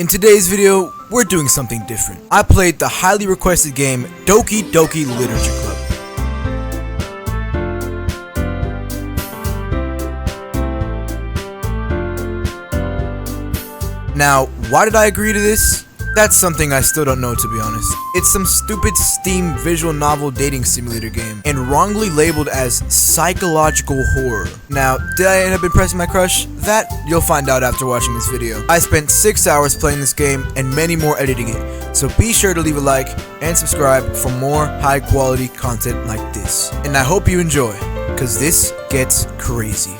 In today's video, we're doing something different. I played the highly requested game Doki Doki Literature Club. Now, why did I agree to this? That's something I still don't know, to be honest. It's some stupid Steam visual novel dating simulator game, and wrongly labeled as psychological horror. Now, did I end up impressing my crush? That you'll find out after watching this video. I spent 6 hours playing this game and many more editing it, so be sure to leave a like and subscribe for more high quality content like this. And I hope you enjoy, cause this gets crazy.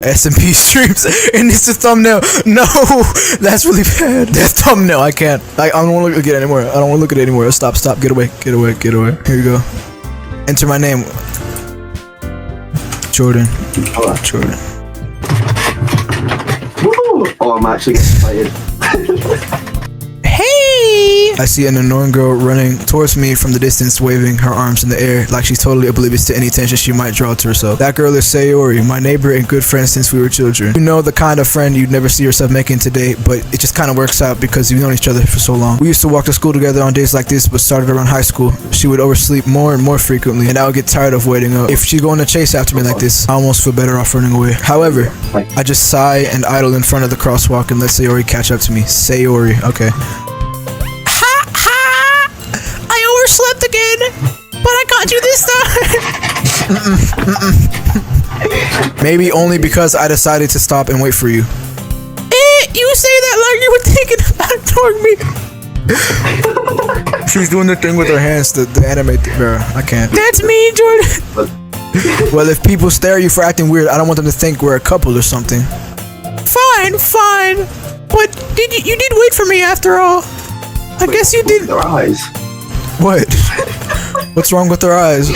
SMP streams, and it's the thumbnail. No, that's really bad. That thumbnail, I can't. I don't want to look at it anymore. I don't want to look at it anymore. Stop, get away. Here you go. Enter my name. Jordan. Hello. Jordan. Woo! Oh, I'm actually excited. Hey! I see an annoying girl running towards me from the distance, waving her arms in the air like she's totally oblivious to any attention she might draw to herself. That girl is Sayori, my neighbor and good friend since we were children. You know, the kind of friend you'd never see yourself making today, but it just kind of works out because you've known each other for so long. We used to walk to school together on days like this, but started around high school. She would oversleep more and more frequently, and I would get tired of waiting up. If she's going to chase after me like this, I almost feel better off running away. However, I just sigh and idle in front of the crosswalk and let Sayori catch up to me. Sayori, okay. Slept again, but I got you this time. Maybe only because I decided to stop and wait for you. You say that like you were thinking about toward me. She's doing the thing with her hands, the anime thing. I can't. That's me, Jordan. Well, if people stare at you for acting weird, I don't want them to think we're a couple or something. Fine. But you did wait for me after all. I guess you did. Their eyes. What? What's wrong with their eyes?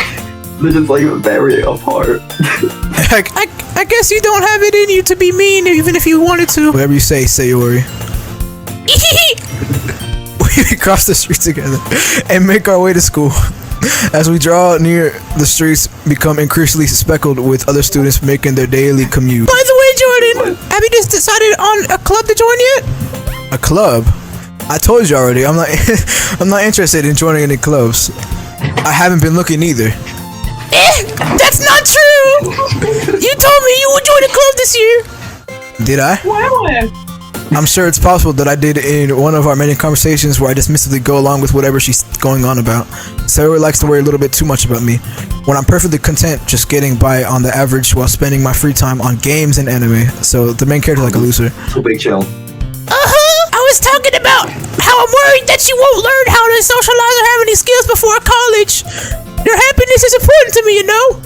They're just like very apart. I guess you don't have it in you to be mean even if you wanted to. Whatever you say, Sayori. We cross the street together and make our way to school. As we draw near, the streets become increasingly speckled with other students making their daily commute. By the way, Jordan, have you just decided on a club to join yet? A club? I told you already, I'm not interested in joining any clubs. I haven't been looking either. That's not true! You told me you would join a club this year! Did I? Why? I'm sure it's possible that I did in one of our many conversations where I dismissively go along with whatever she's going on about. Sarah likes to worry a little bit too much about me, when I'm perfectly content just getting by on the average while spending my free time on games and anime. So the main character's like a loser. So big chill. I was talking about how I'm worried that you won't learn how to socialize or have any skills before college. Your happiness is important to me, you know?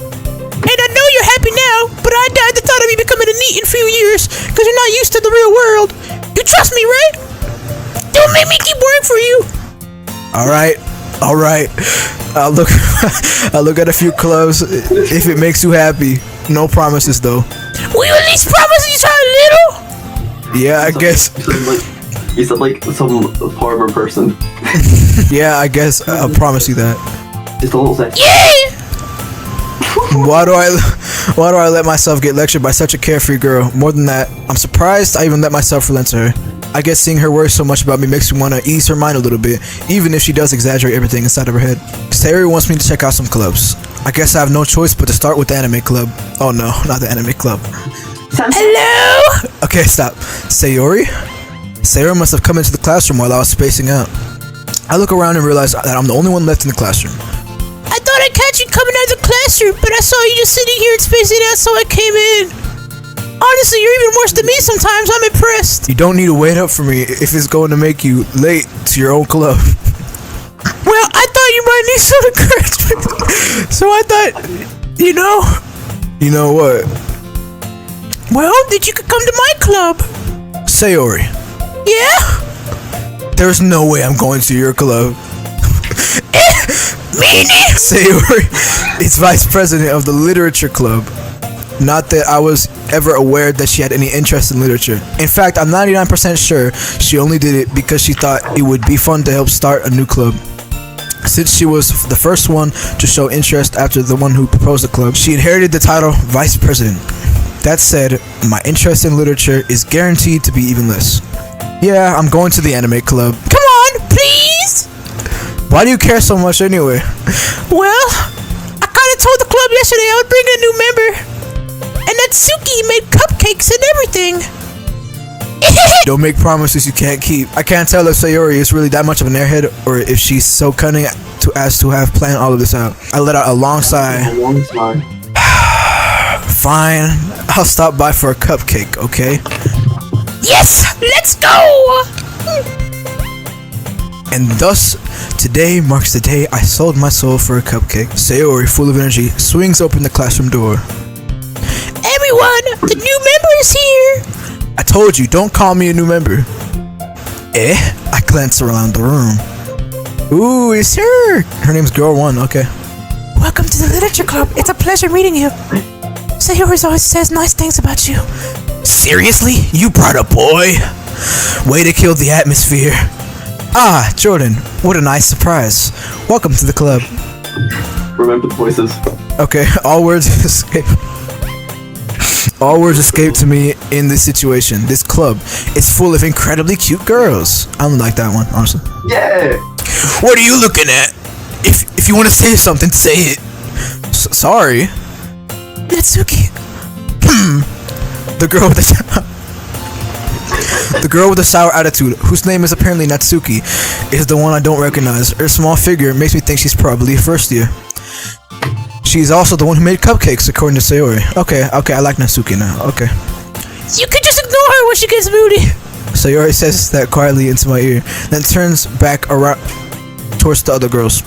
And I know you're happy now, but I died the thought of you becoming a NEET in a few years because you're not used to the real world. You trust me, right? Don't make me keep worrying for you. Alright. I'll look at a few clubs if it makes you happy. No promises though. Will you at least promise you try a little? Yeah, I guess. You said like some farmer person. Yeah, I guess I'll promise you that. Just a little second. Yeah! Why do I let myself get lectured by such a carefree girl? More than that, I'm surprised I even let myself relent to her. I guess seeing her worry so much about me makes me want to ease her mind a little bit, even if she does exaggerate everything inside of her head. Sayori wants me to check out some clubs. I guess I have no choice but to start with the anime club. Oh no, not the anime club. Hello? Okay, stop. Sayori? Sayori must have come into the classroom while I was spacing out. I look around and realize that I'm the only one left in the classroom. I thought I'd catch you coming out of the classroom, but I saw you just sitting here and spacing out, so I came in. Honestly, you're even worse than me sometimes. I'm impressed. You don't need to wait up for me if it's going to make you late to your own club. Well, I thought you might need some encouragement. So I thought, you know. You know what? Well, that you could come to my club. Sayori. Yeah? There's no way I'm going to your club. Meaning? Sayori is vice president of the literature club. Not that I was ever aware that she had any interest in literature. In fact, I'm 99% sure she only did it because she thought it would be fun to help start a new club. Since she was the first one to show interest after the one who proposed the club, she inherited the title Vice President. That said, my interest in literature is guaranteed to be even less. Yeah, I'm going to the anime club. Come on, please! Why do you care so much anyway? Well, I kinda told the club yesterday I would bring a new member. And that Suki made cupcakes and everything. Don't make promises you can't keep. I can't tell if Sayori is really that much of an airhead or if she's so cunning as to have planned all of this out. I let out a long sigh. Fine, I'll stop by for a cupcake, okay? Yes, let's go! And thus, today marks the day I sold my soul for a cupcake. Sayori, full of energy, swings open the classroom door. Everyone, the new member is here! I told you, don't call me a new member. Eh? I glance around the room. Ooh, it's her! Her name's Girl 1, okay. Welcome to the literature club. It's a pleasure meeting you. Sayori always says nice things about you. Seriously? You brought a boy? Way to kill the atmosphere. Ah, Jordan, what a nice surprise. Welcome to the club. Remember the voices. Okay, all words escape. All words escape to me in this situation. This club is full of incredibly cute girls. I don't like that one, honestly. Yeah! What are you looking at? If you want to say something, say it. Sorry. Natsuki. The girl with the girl with the sour attitude, whose name is apparently Natsuki, is the one I don't recognize. Her small figure makes me think she's probably first year. She's also the one who made cupcakes, according to Sayori. Okay, I like Natsuki now. Okay. You could just ignore her when she gets moody. Sayori says that quietly into my ear, then turns back around towards the other girls.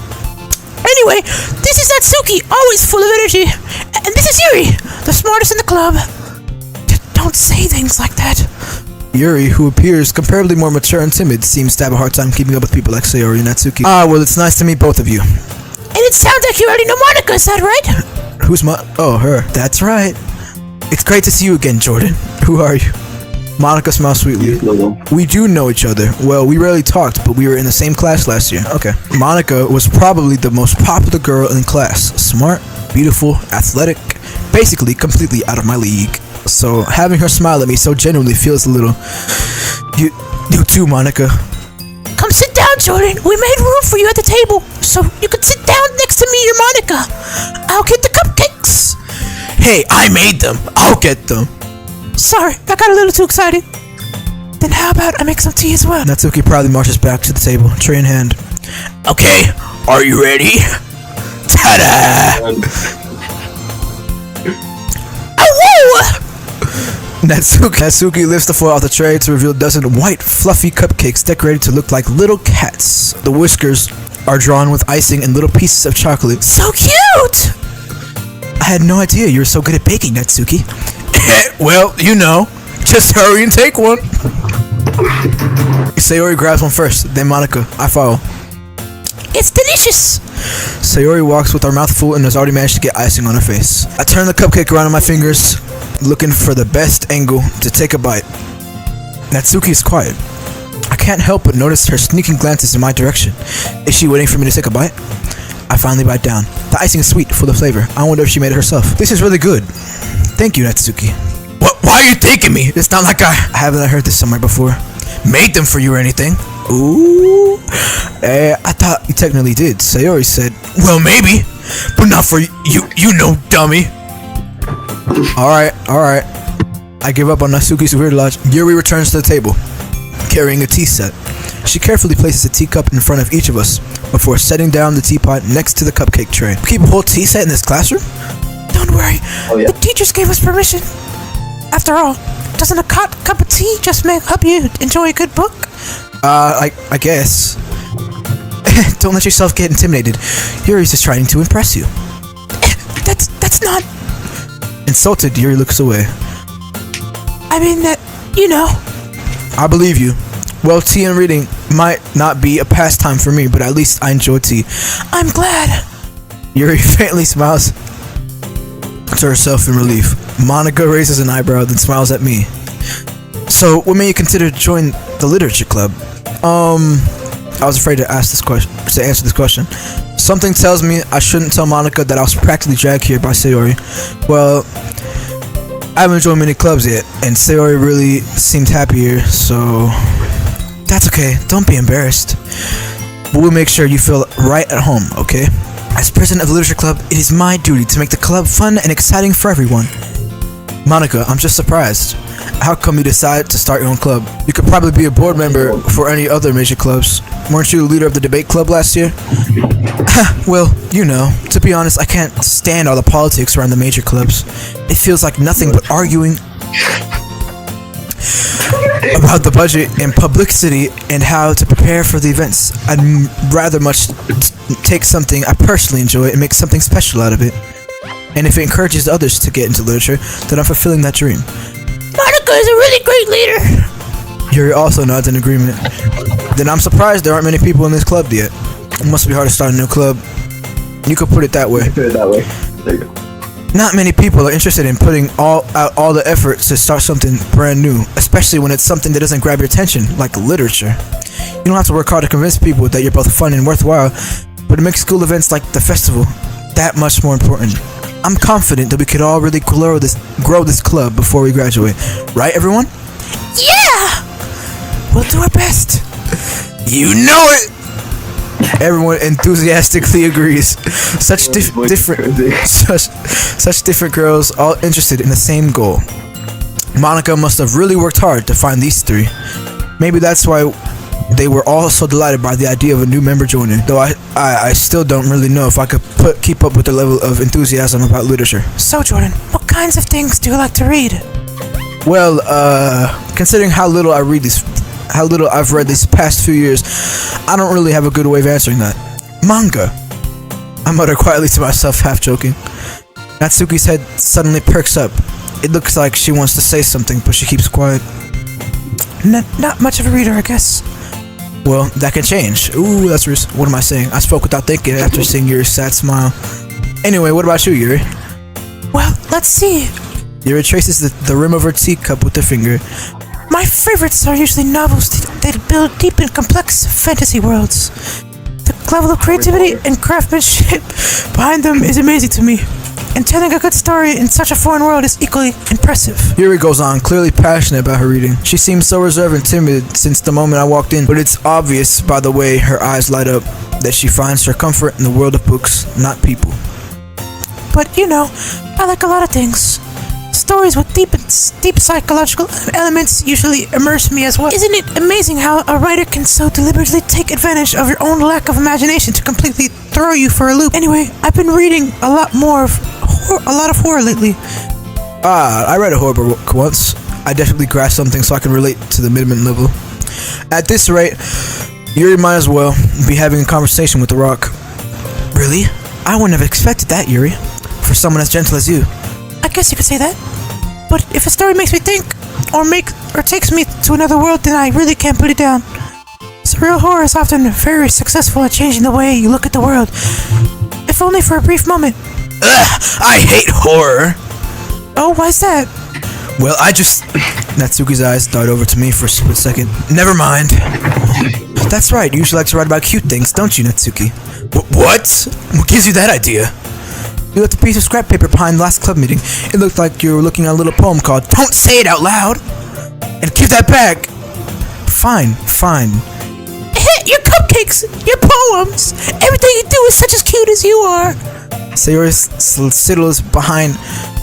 Anyway, this is Natsuki, always full of energy. And this is Yuri, the smartest in the club. Don't say things like that. Yuri, who appears comparably more mature and timid, seems to have a hard time keeping up with people like Sayori and Natsuki. Ah, well, it's nice to meet both of you. And it sounds like you already know Monica, is that right? Who's Oh, her. That's right. It's great to see you again, Jordan. Who are you? Monica smiles sweetly. We do know each other. Well, we rarely talked, but we were in the same class last year. Okay. Monica was probably the most popular girl in class. Smart, beautiful, athletic, basically completely out of my league. So having her smile at me so genuinely feels a little... You too, Monica. Come sit down, Jordan. We made room for you at the table, so you could sit down next to me and Monica. I'll get the cupcakes. Hey, I made them. I'll get them. Sorry, I got a little too excited. Then how about I make some tea as well? Natsuki proudly marches back to the table, tray in hand. Okay, are you ready? Ta-da! Oh, Natsuki lifts the foil off the tray to reveal a dozen white, fluffy cupcakes decorated to look like little cats. The whiskers are drawn with icing and little pieces of chocolate. So cute! I had no idea you were so good at baking, Natsuki. Well, you know. Just hurry and take one. Sayori grabs one first, then Monica. I follow. It's delicious! Sayori walks with her mouth full and has already managed to get icing on her face. I turn the cupcake around on my fingers, looking for the best angle to take a bite. Natsuki is quiet. I can't help but notice her sneaking glances in my direction. Is she waiting for me to take a bite? I finally bite down. The icing is sweet, full of flavor. I wonder if she made it herself. This is really good. Thank you, Natsuki. What? Why are you thanking me? It's not like I haven't heard this somewhere before. Made them for you or anything? Ooh. I thought you technically did. Sayori said, well, maybe, but not for you. You know, dummy. All right. I give up on Natsuki's weird logic. Yuri returns to the table, carrying a tea set. She carefully places a teacup in front of each of us before setting down the teapot next to the cupcake tray. We keep a whole tea set in this classroom? Don't worry. Oh, yeah. The teachers gave us permission. After all, doesn't a cup of tea just help you enjoy a good book? I guess. Don't let yourself get intimidated. Yuri's just trying to impress you. That's not... Insulted, Yuri looks away. I mean, you know. I believe you. Well, tea and reading might not be a pastime for me, but at least I enjoy tea. I'm glad. Yuri faintly smiles to herself in relief. Monica raises an eyebrow, then smiles at me. So, what made you consider to join the literature club? I was afraid to ask this question, to answer this question. Something tells me I shouldn't tell Monica that I was practically dragged here by Sayori. Well, I haven't joined many clubs yet, and Sayori really seemed happy here, so that's okay. Don't be embarrassed. But we'll make sure you feel right at home, okay? As president of the Literature Club, it is my duty to make the club fun and exciting for everyone. Monica, I'm just surprised. How come you decided to start your own club? You could probably be a board member for any other major clubs. Weren't you the leader of the debate club last year? Well, you know, to be honest, I can't stand all the politics around the major clubs. It feels like nothing but arguing about the budget and publicity and how to prepare for the events. I'd rather much take something I personally enjoy and make something special out of it. And if it encourages others to get into literature, then I'm fulfilling that dream. Monica is a really great leader. Yuri also nods in agreement. Then I'm surprised there aren't many people in this club yet. It must be hard to start a new club. You could put it that way. Put it that way. There you go. Not many people are interested in putting out all the effort to start something brand new, especially when it's something that doesn't grab your attention, like literature. You don't have to work hard to convince people that you're both fun and worthwhile, but it makes school events like the festival that much more important. I'm confident that we could all really grow this club before we graduate. Right, everyone? Yeah! We'll do our best. You know it! Everyone enthusiastically agrees. Such different girls, all interested in the same goal. Monica must have really worked hard to find these three. Maybe that's why they were all so delighted by the idea of a new member joining. Though I still don't really know if I could keep up with the level of enthusiasm about literature. So Jordan, what kinds of things do you like to read? Well, considering how little I've read these past few years, I don't really have a good way of answering that. Manga. I mutter quietly to myself, half joking. Natsuki's head suddenly perks up. It looks like she wants to say something, but she keeps quiet. Not much of a reader, I guess. Well, that can change. Ooh, that's what am I saying? I spoke without thinking after seeing Yuri's sad smile. Anyway, what about you, Yuri? Well, let's see. Yuri traces the rim of her teacup with her finger. My favorites are usually novels that build deep and complex fantasy worlds. The level of creativity and craftsmanship behind them is amazing to me. And telling a good story in such a foreign world is equally impressive. Yuri goes on, clearly passionate about her reading. She seems so reserved and timid since the moment I walked in, but it's obvious by the way her eyes light up that she finds her comfort in the world of books, not people. But you know, I like a lot of things. Stories with deep psychological elements usually immerse me as well. Isn't it amazing how a writer can so deliberately take advantage of your own lack of imagination to completely throw you for a loop? Anyway, I've been reading a lot of horror lately. I read a horror book once. I definitely grasped something so I can relate to the midman level. At this rate, Yuri might as well be having a conversation with the rock. Really? I wouldn't have expected that, Yuri. For someone as gentle as you. I guess you could say that. But if a story makes me think, or takes me to another world, then I really can't put it down. Surreal horror is often very successful at changing the way you look at the world, if only for a brief moment. Ugh, I hate horror! Oh, why's that? Well, Natsuki's eyes dart over to me for a split second. Never mind. That's right, you usually like to write about cute things, don't you, Natsuki? What? What gives you that idea? You left a piece of scrap paper behind the last club meeting. It looked like you were looking at a little poem called Don't Say It Out Loud! And give that back! Fine. Your cupcakes! Your poems! Everything you do is such as cute as you are! Sayori sidles behind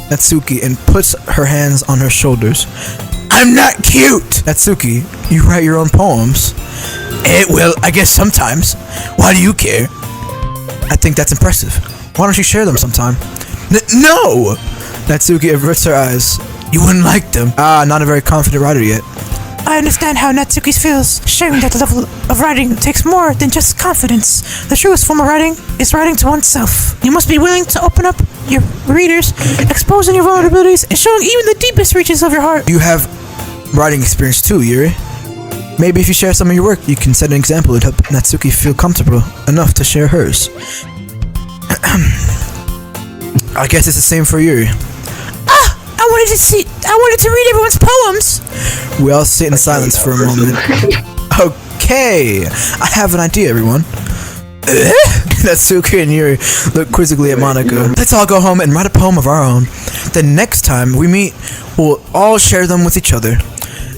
Natsuki and puts her hands on her shoulders. I'm not cute! Natsuki, you write your own poems. Well, I guess sometimes. Why do you care? I think that's impressive. Why don't you share them sometime? No! Natsuki averts her eyes. You wouldn't like them. Not a very confident writer yet. I understand how Natsuki feels. Sharing that level of writing takes more than just confidence. The truest form of writing is writing to oneself. You must be willing to open up your readers, exposing your vulnerabilities, and showing even the deepest reaches of your heart. You have writing experience too, Yuri. Maybe if you share some of your work, you can set an example and help Natsuki feel comfortable enough to share hers. I guess it's the same for Yuri. I wanted to read everyone's poems. We all sit in silence for a moment. Okay, I have an idea, everyone. Natsuki and Yuri look quizzically at Monica. Let's all go home and write a poem of our own. The next time we meet, we'll all share them with each other.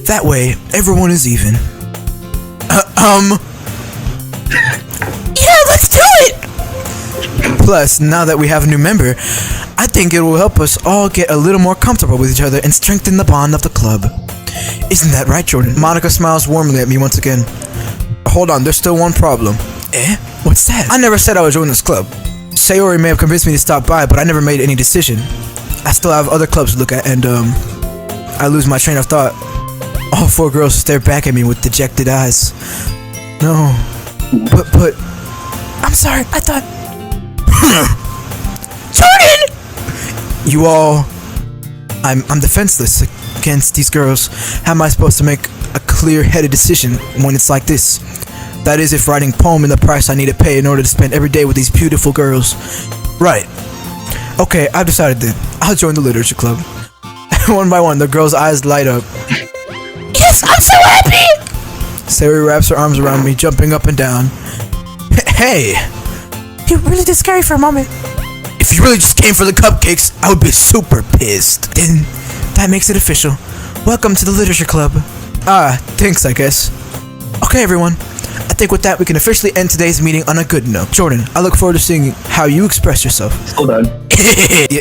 That way, everyone is even. Yeah, let's do it! Plus, now that we have a new member, I think it will help us all get a little more comfortable with each other and strengthen the bond of the club. Isn't that right, Jordan? Monica smiles warmly at me once again. Hold on, there's still one problem. Eh? What's that? I never said I would join this club. Sayori may have convinced me to stop by, but I never made any decision. I still have other clubs to look at, and I lose my train of thought. All 4 girls stare back at me with dejected eyes. No. But... I'm sorry, I thought... Jordan! You all... I'm defenseless against these girls. How am I supposed to make a clear-headed decision when it's like this? That is, if writing poem is the price I need to pay in order to spend every day with these beautiful girls. Right. Okay, I've decided then. I'll join the literature club. One by one, the girls' eyes light up. Yes, I'm so happy! Sayori wraps her arms around me, jumping up and down. Hey! You really did scary for a moment. If you really just came for the cupcakes, I would be super pissed. Then, that makes it official. Welcome to the literature club. Ah, thanks, I guess. Okay, everyone. I think with that, we can officially end today's meeting on a good note. Jordan, I look forward to seeing how you express yourself. Hold on.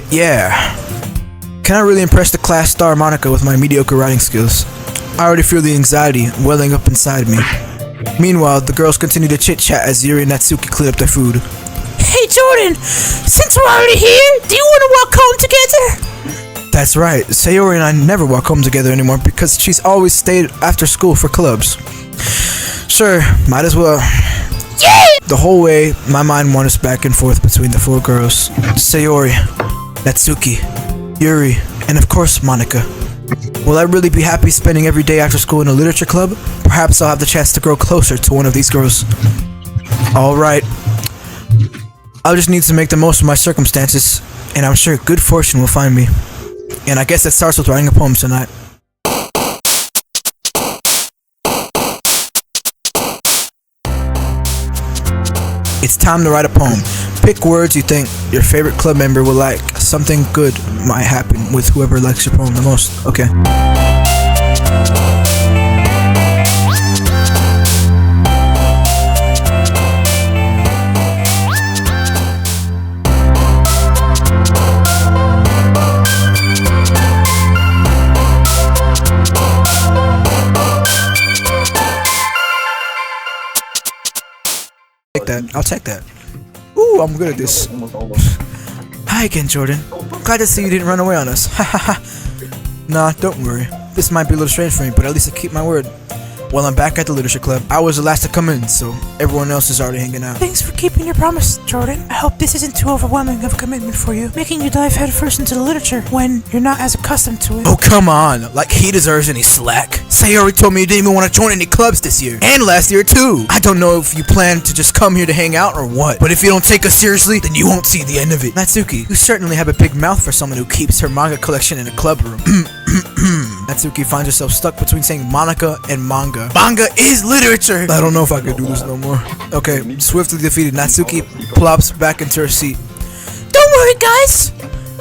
Yeah. Can I really impress the class star Monica with my mediocre writing skills? I already feel the anxiety welling up inside me. Meanwhile, the girls continue to chit-chat as Yuri and Natsuki clean up their food. Hey, Jordan! Since we're already here, do you want to walk home together? That's right. Sayori and I never walk home together anymore because she's always stayed after school for clubs. Sure, might as well. Yay! The whole way, my mind wanders back and forth between the 4 girls. Sayori, Natsuki, Yuri, and of course, Monica. Will I really be happy spending every day after school in a literature club? Perhaps I'll have the chance to grow closer to one of these girls. Alright. I'll just need to make the most of my circumstances, and I'm sure good fortune will find me. And I guess it starts with writing a poem tonight. It's time to write a poem. Pick words you think your favorite club member will like. Something good might happen with whoever likes your poem the most. Okay. I'll take that. Ooh, I'm good at this. Hi again, Jordan. Glad to see you didn't run away on us. Ha ha ha. Nah, don't worry. This might be a little strange for me, but at least I keep my word. Well, I'm back at the literature club. I was the last to come in, so everyone else is already hanging out. Thanks for keeping your promise, Jordan. I hope this isn't too overwhelming of a commitment for you, making you dive headfirst into the literature when you're not as accustomed to it. Oh, come on. Like he deserves any slack. Sayori told me you didn't even want to join any clubs this year. And last year, too. I don't know if you plan to just come here to hang out or what. But if you don't take us seriously, then you won't see the end of it. Natsuki, you certainly have a big mouth for someone who keeps her manga collection in a club room. Natsuki finds herself stuck between saying Monica and manga. Manga is literature! I don't know if I could do this no more. Okay, swiftly defeated, Natsuki plops back into her seat. Don't worry, guys!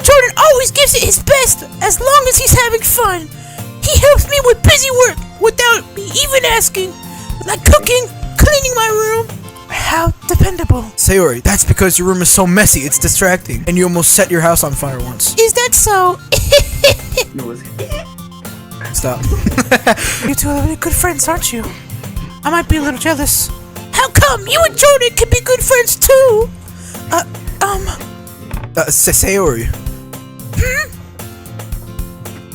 Jordan always gives it his best as long as he's having fun. He helps me with busy work without me even asking, like cooking, cleaning my room. How dependable. Sayori, that's because your room is so messy, it's distracting. And you almost set your house on fire once. Is that so? Stop. You two are really good friends, aren't you? I might be a little jealous. How come you and Jordan can be good friends too? Sayori.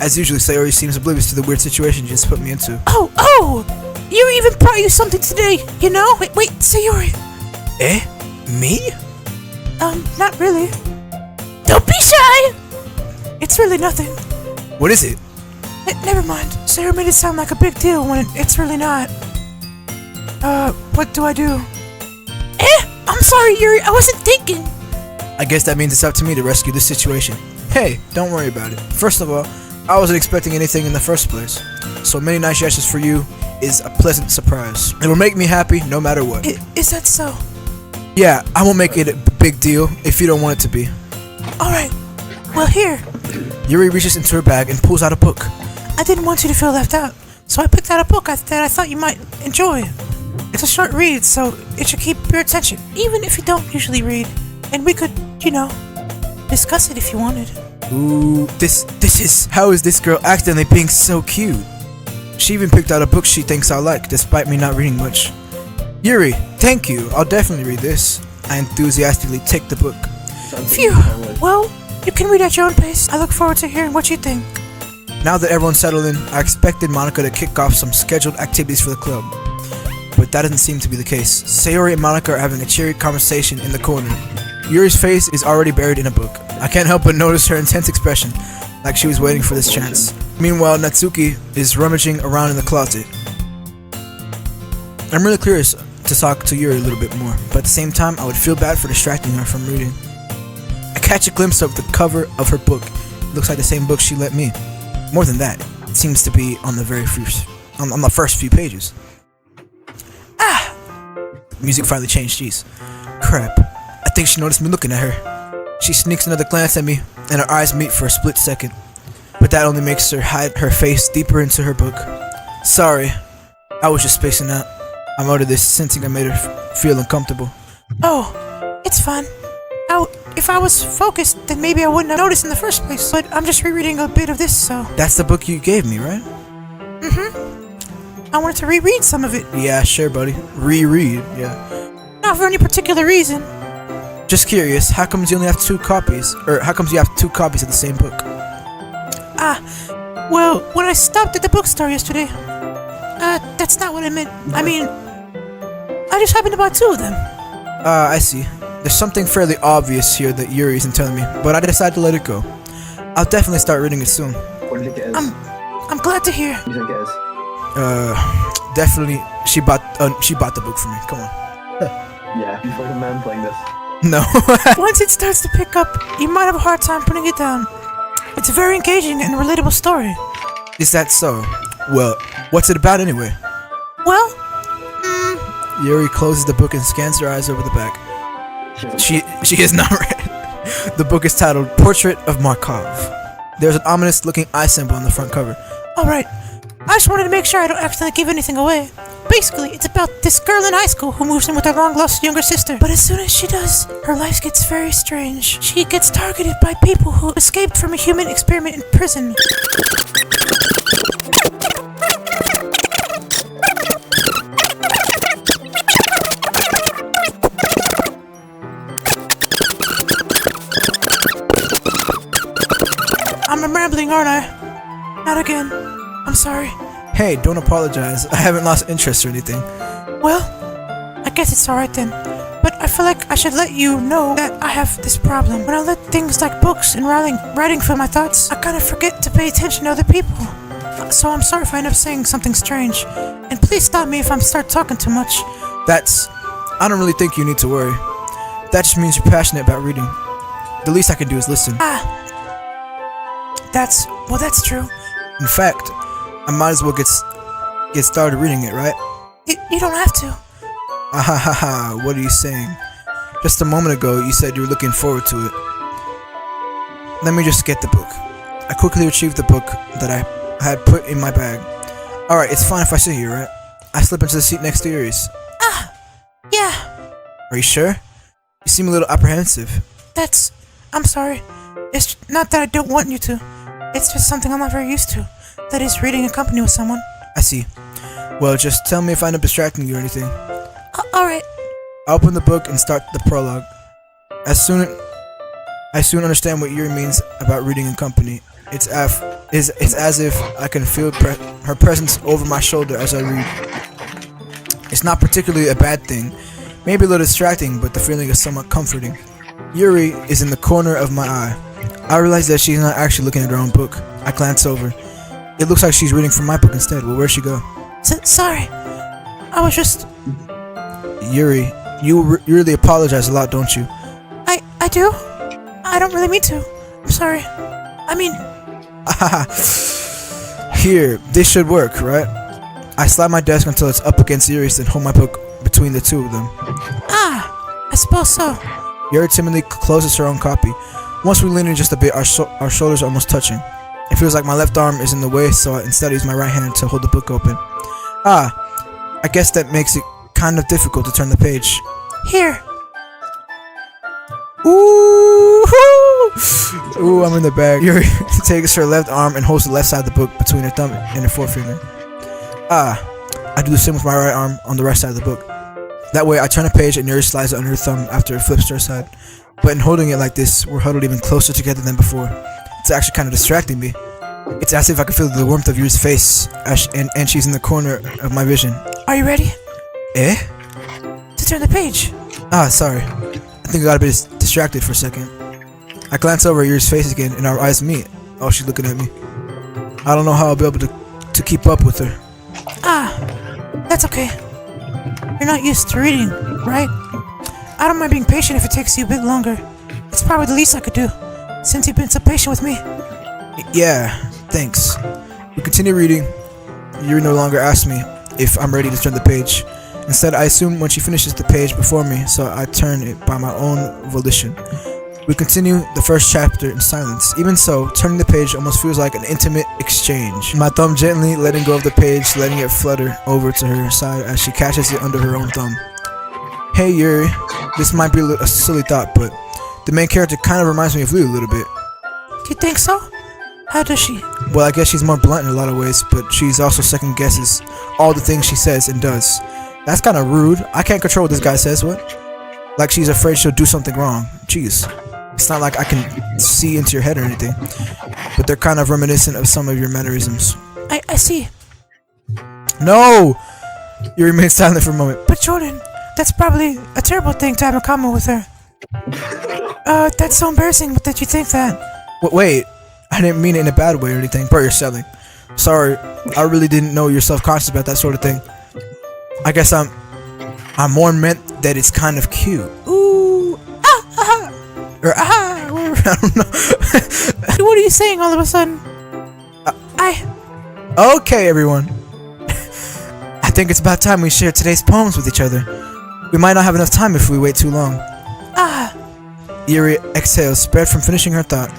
As usual, Sayori seems oblivious to the weird situation you just put me into. Oh! You even brought you something today, you know? Wait, Sayori. Eh? Me? Not really. Don't be shy! It's really nothing. What is it? Never mind. Sayori made it sound like a big deal when it's really not. What do I do? I'm sorry, Yuri, I wasn't thinking. I guess that means it's up to me to rescue this situation. Hey, don't worry about it. First of all, I wasn't expecting anything in the first place. So many nice gestures for you, is a pleasant surprise. It will make me happy no matter what. Is that so? Yeah, I won't make it a big deal if you don't want it to be. Alright, well here. Yuri reaches into her bag and pulls out a book. I didn't want you to feel left out, so I picked out a book that I thought you might enjoy. It's a short read, so it should keep your attention, even if you don't usually read. And we could, you know, discuss it if you wanted. Ooh, this is... How is this girl accidentally being so cute? She even picked out a book she thinks I like, despite me not reading much. Yuri, thank you. I'll definitely read this. I enthusiastically take the book. Phew. Well, you can read at your own pace. I look forward to hearing what you think. Now that everyone's settled in, I expected Monica to kick off some scheduled activities for the club. But that doesn't seem to be the case. Sayori and Monica are having a cheery conversation in the corner. Yuri's face is already buried in a book. I can't help but notice her intense expression, like she was waiting for this chance. Meanwhile, Natsuki is rummaging around in the closet. I'm really curious to talk to Yuri a little bit more, but at the same time, I would feel bad for distracting her from reading. I catch a glimpse of the cover of her book. It looks like the same book she lent me. More than that, it seems to be on the on the first few pages. Ah! Music finally changed. Jeez. Crap. I think she noticed me looking at her. She sneaks another glance at me, and our eyes meet for a split second. But that only makes her hide her face deeper into her book. Sorry. I was just spacing out. I'm out of this sensing I made her feel uncomfortable. Oh, it's fine. If I was focused, then maybe I wouldn't have noticed in the first place. But I'm just rereading a bit of this, so... That's the book you gave me, right? Mm-hmm. I wanted to reread some of it. Yeah, sure, buddy. Reread, yeah. Not for any particular reason. Just curious, how comes you only have 2 copies? Or how comes you have 2 copies of the same book? Well, when I stopped at the bookstore yesterday... that's not what I meant. I mean... I just happened to buy 2 of them. I see. There's something fairly obvious here that Yuri isn't telling me, but I decided to let it go. I'll definitely start reading it soon. What do you think it is? I'm glad to hear. What do you think it is? Definitely, she bought the book for me. Come on. Yeah, you feel like a man playing this. No. Once it starts to pick up, you might have a hard time putting it down. It's a very engaging and relatable story. Is that so? Well, what's it about anyway? Well, Yuri closes the book and scans her eyes over the back. She is not read. The book is titled Portrait of Markov. There's an ominous looking eye symbol on the front cover. Alright, I just wanted to make sure I don't accidentally give anything away. Basically, it's about this girl in high school who moves in with her long-lost younger sister. But as soon as she does, her life gets very strange. She gets targeted by people who escaped from a human experiment in prison. I'm rambling, aren't I? Not again. I'm sorry. Hey, don't apologize. I haven't lost interest or anything. Well, I guess it's alright then. But I feel like I should let you know that I have this problem. When I let things like books and writing fill my thoughts, I kind of forget to pay attention to other people. So I'm sorry if I end up saying something strange. And please stop me if I start talking too much. I don't really think you need to worry. That just means you're passionate about reading. The least I can do is listen. That's true. In fact, I might as well get started reading it, right? You don't have to. Ahahaha, what are you saying? Just a moment ago, you said you were looking forward to it. Let me just get the book. I quickly retrieved the book that I had put in my bag. Alright, it's fine if I sit here, right? I slip into the seat next to yours. Yeah. Are you sure? You seem a little apprehensive. I'm sorry. It's not that I don't want you to. It's just something I'm not very used to. That is, reading in company with someone. I see. Well, just tell me if I end up distracting you or anything. Alright. I open the book and start the prologue. I soon understand what Yuri means about reading in company. It's as if I can feel her presence over my shoulder as I read. It's not particularly a bad thing. Maybe a little distracting, but the feeling is somewhat comforting. Yuri is in the corner of my eye. I realize that she's not actually looking at her own book. I glance over. It looks like she's reading from my book instead. Well, where'd she go? Sorry. I was just... Yuri, you really apologize a lot, don't you? I do? I don't really mean to. I'm sorry. I mean... Here, this should work, right? I slide my desk until it's up against Yuri's and hold my book between the two of them. I suppose so. Yuri timidly closes her own copy. Once we lean in just a bit, our shoulders are almost touching. It feels like my left arm is in the way, so I instead use my right hand to hold the book open. I guess that makes it kind of difficult to turn the page. Here. Ooh, I'm in the bag. Yuri takes her left arm and holds the left side of the book between her thumb and her forefinger. I do the same with my right arm on the right side of the book. That way, I turn a page and Yuri slides it under her thumb after it flips to her side. But in holding it like this, we're huddled even closer together than before. It's actually kind of distracting me. It's as if I can feel the warmth of Yuri's face, and she's in the corner of my vision. Are you ready? To turn the page. Sorry. I think I got a bit distracted for a second. I glance over at Yuri's face again, and our eyes meet. Oh, she's looking at me. I don't know how I'll be able to keep up with her. That's okay. You're not used to reading, right? I don't mind being patient if it takes you a bit longer. It's probably the least I could do, since you've been so patient with me. Yeah, thanks. We continue reading. Yuri no longer asks me if I'm ready to turn the page. Instead, I assume when she finishes the page before me, so I turn it by my own volition. We continue the first chapter in silence. Even so, turning the page almost feels like an intimate exchange. My thumb gently letting go of the page, letting it flutter over to her side as she catches it under her own thumb. Hey Yuri, this might be a silly thought, but the main character kind of reminds me of Lou a little bit. Do you think so? How does she? Well, I guess she's more blunt in a lot of ways, but she's also second guesses all the things she says and does. That's kind of rude. I can't control what this guy says, what? Like she's afraid she'll do something wrong. Jeez. It's not like I can see into your head or anything, but they're kind of reminiscent of some of your mannerisms. I see. No! You remain silent for a moment. But Jordan, that's probably a terrible thing to have in common with her. That's so embarrassing that you think that. Wait, I didn't mean it in a bad way or anything. Bro, you're selling. Sorry, I really didn't know you're self-conscious about that sort of thing. I guess I'm more meant that it's kind of cute. Ooh, or I don't know. What are you saying all of a sudden? Okay, everyone. I think it's about time we share today's poems with each other. We might not have enough time if we wait too long. Yuri exhales, spared from finishing her thought.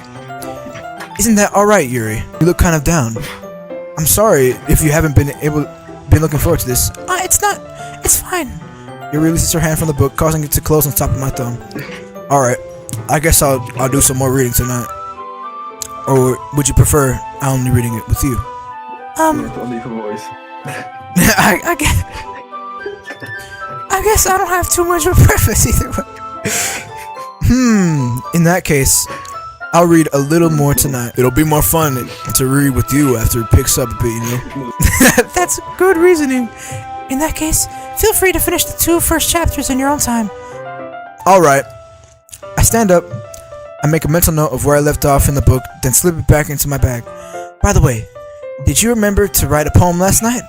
Isn't that alright, Yuri? You look kind of down. I'm sorry if you haven't been looking forward to this. It's fine. Yuri releases her hand from the book, causing it to close on top of my thumb. Alright, I guess I'll do some more reading tonight. Or would you prefer I only reading it with you? Leave a voice. I guess I don't have too much of a preference either way. In that case, I'll read a little more tonight. It'll be more fun to read with you after it picks up a bit, you know? That's good reasoning. In that case, feel free to finish the 2 first chapters in your own time. Alright. I stand up, I make a mental note of where I left off in the book, then slip it back into my bag. By the way, did you remember to write a poem last night?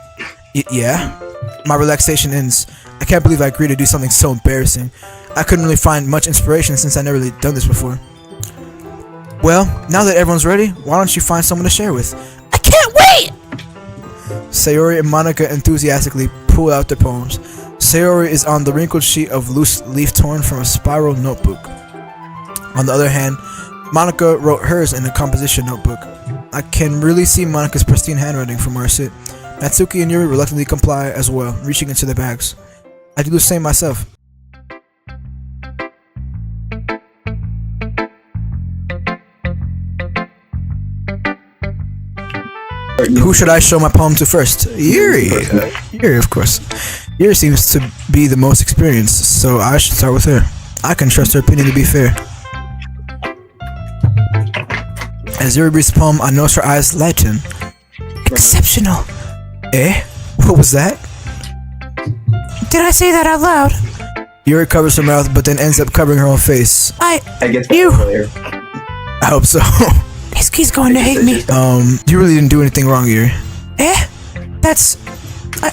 Yeah. My relaxation ends. I can't believe I agreed to do something so embarrassing. I couldn't really find much inspiration since I never really done this before. Well, now that everyone's ready, why don't you find someone to share with? I can't wait! Sayori and Monica enthusiastically pull out their poems. Sayori is on the wrinkled sheet of loose leaf torn from a spiral notebook. On the other hand, Monica wrote hers in a composition notebook. I can really see Monica's pristine handwriting from where I sit. Natsuki and Yuri reluctantly comply as well, reaching into their bags. I do the same myself. Who should I show my poem to first? Yuri! Yuri, of course. Yuri seems to be the most experienced, so I should start with her. I can trust her opinion to be fair. As Yuri reads the poem, I notice her eyes lighten. Exceptional. What was that? Did I say that out loud? Yuri covers her mouth, but then ends up covering her own face. I guess you. I hope so. He's going to hate me. You really didn't do anything wrong, Yuri. That's...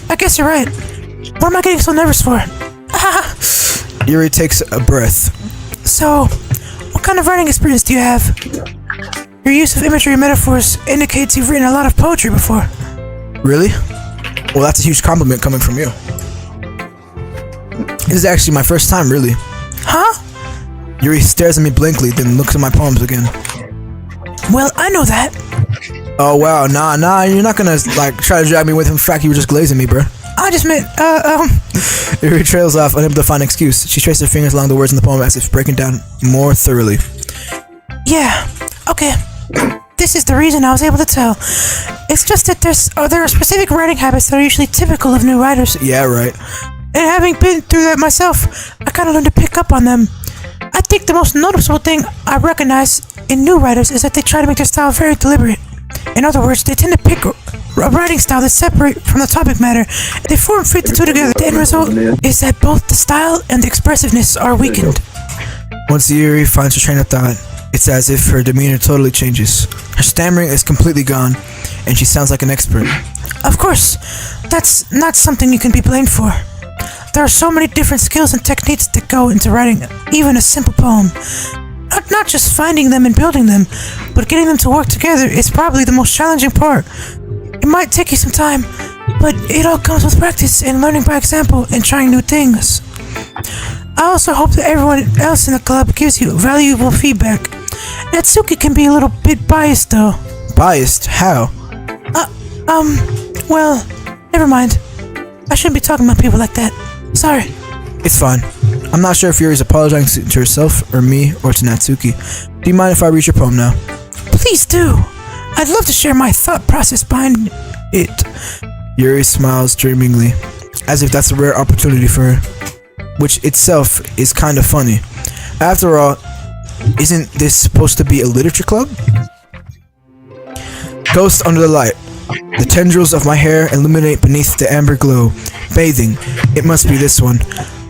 I guess you're right. What am I getting so nervous for? Yuri takes a breath. So, what kind of writing experience do you have? Your use of imagery and metaphors indicates you've written a lot of poetry before. Really? Well, that's a huge compliment coming from you. This is actually my first time, really. Huh? Yuri stares at me blankly, then looks at my poems again. Well, I know that. Oh wow, nah, you're not gonna like try to drag me with him. In fact, you were just glazing me, bro. I just meant, Yuri trails off, unable to find an excuse. She traces her fingers along the words in the poem as if breaking down more thoroughly. Yeah, okay. This is the reason I was able to tell. It's just that there are specific writing habits that are usually typical of new writers. Yeah, right. And having been through that myself, I kind of learned to pick up on them. I think the most noticeable thing I recognize in new writers is that they try to make their style very deliberate. In other words, they tend to pick a writing style that's separate from the topic matter, and they fit the two together. The end result is that both the style and the expressiveness are weakened. Once Yuri finds her train of thought, it's as if her demeanor totally changes. Her stammering is completely gone, and she sounds like an expert. Of course, that's not something you can be blamed for. There are so many different skills and techniques that go into writing even a simple poem. Not just finding them and building them, but getting them to work together is probably the most challenging part. It might take you some time, but it all comes with practice and learning by example and trying new things. I also hope that everyone else in the club gives you valuable feedback. Natsuki can be a little bit biased though. Biased? How? Well, never mind. I shouldn't be talking about people like that. Sorry. It's fine. I'm not sure if Yuri's apologizing to herself, or me, or to Natsuki. Do you mind if I read your poem now? Please do. I'd love to share my thought process behind it. Yuri smiles dreamingly, as if that's a rare opportunity for her, which itself is kind of funny. After all, isn't this supposed to be a literature club? Ghost under the light. The tendrils of my hair illuminate beneath the amber glow. Bathing. It must be this one.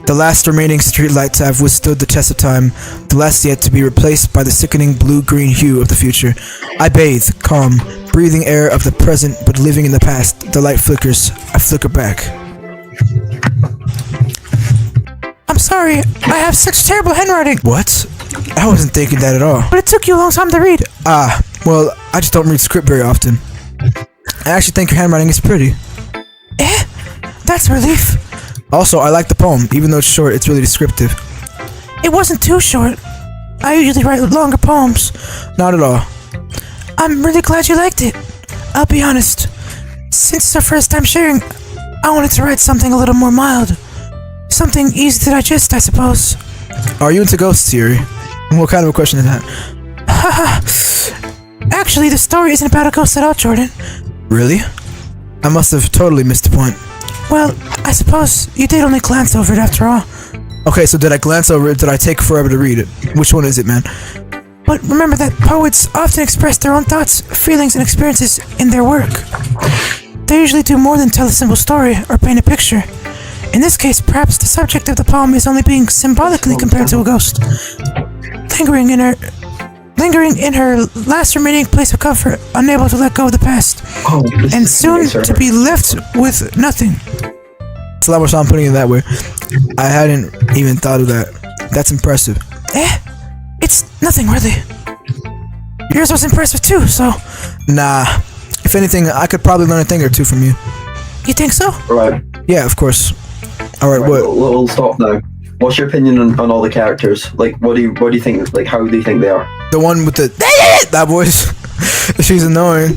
The last remaining streetlights have withstood the test of time, the last yet to be replaced by the sickening blue-green hue of the future. I bathe, calm, breathing air of the present but living in the past. The light flickers. I flicker back. I'm sorry, I have such terrible handwriting. What? I wasn't thinking that at all. But it took you a long time to read. Well, I just don't read script very often. I actually think your handwriting is pretty. That's a relief. Also, I like the poem. Even though it's short, it's really descriptive. It wasn't too short. I usually write longer poems. Not at all. I'm really glad you liked it. I'll be honest. Since it's our first time sharing, I wanted to write something a little more mild. Something easy to digest, I suppose. Are you into ghosts, Yuri? What kind of a question is that? Actually, the story isn't about a ghost at all, Jordan. Really? I must have totally missed the point. Well, I suppose you did only glance over it after all. Okay, so did I glance over it? Did I take forever to read it? Which one is it, man? But remember that poets often express their own thoughts, feelings, and experiences in their work. They usually do more than tell a simple story or paint a picture. In this case, perhaps the subject of the poem is only being symbolically compared to a ghost. Lingering in her last remaining place of comfort, unable to let go of the past, and soon to be left with nothing. It's a lot more time putting it that way. I hadn't even thought of that. That's impressive. It's nothing really. Yours was impressive too, so... Nah. If anything, I could probably learn a thing or two from you. You think so? Right. Yeah, of course. Alright, what? We'll stop now. What's your opinion on all the characters? Like, what do you think? Like, how do you think they are? The one with the that voice. She's annoying.